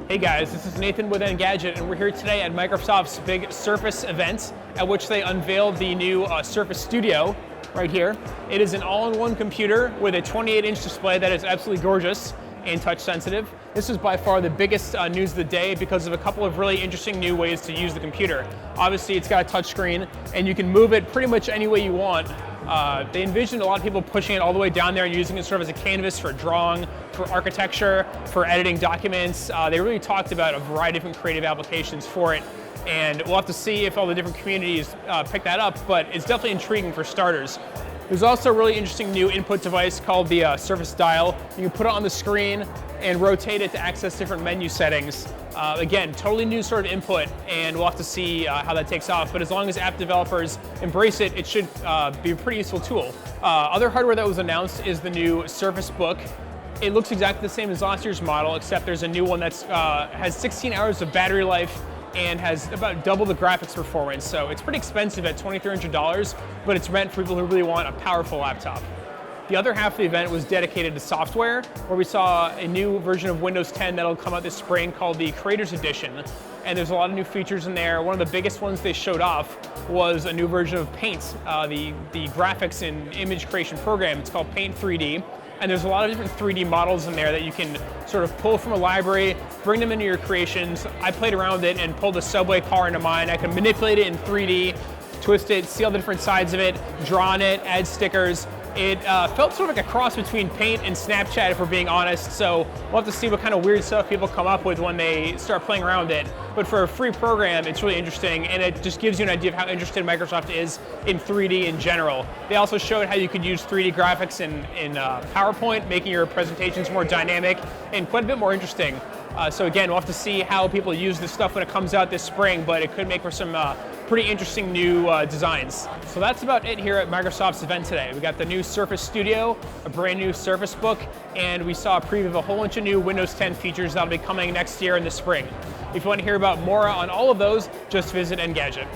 Hey guys, this is Nathan with Engadget, and we're here today at Microsoft's big Surface event, at which they unveiled the new Surface Studio right here. It is an all-in-one computer with a 28-inch display that is absolutely gorgeous and touch sensitive. This is by far the biggest news of the day because of a couple of really interesting new ways to use the computer. Obviously, it's got a touch screen, and you can move it pretty much any way you want. They envisioned a lot of people pushing it all the way down there and using it sort of as a canvas for drawing, for architecture, for editing documents. They really talked about a variety of different creative applications for it, and we'll have to see if all the different communities pick that up, but it's definitely intriguing for starters. There's also a really interesting new input device called the Surface Dial. You can put it on the screen and rotate it to access different menu settings. Again, totally new sort of input, and we'll have to see how that takes off. But as long as app developers embrace it, it should be a pretty useful tool. Other hardware that was announced is the new Surface Book. It looks exactly the same as last year's model, except there's a new one that has 16 hours of battery life and has about double the graphics performance. So it's pretty expensive at $2,300, but it's meant for people who really want a powerful laptop. The other half of the event was dedicated to software, where we saw a new version of Windows 10 that'll come out this spring called the Creators Edition. And there's a lot of new features in there. One of the biggest ones they showed off was a new version of Paint, the graphics and image creation program. It's called Paint 3D. And there's a lot of different 3D models in there that you can sort of pull from a library, bring them into your creations. I played around with it and pulled a subway car into mine. I can manipulate it in 3D, twist it, see all the different sides of it, draw on it, add stickers. It felt sort of like a cross between Paint and Snapchat, if we're being honest, so we'll have to see what kind of weird stuff people come up with when they start playing around with it. But for a free program, it's really interesting, and it just gives you an idea of how interested Microsoft is in 3D in general. They also showed how you could use 3D graphics in PowerPoint, making your presentations more dynamic and quite a bit more interesting. So again, we'll have to see how people use this stuff when it comes out this spring, but it could make for some pretty interesting new designs. So that's about it here at Microsoft's event today. We got the new Surface Studio, a brand new Surface Book, and we saw a preview of a whole bunch of new Windows 10 features that'll be coming next year in the spring. If you want to hear about more on all of those, just visit Engadget.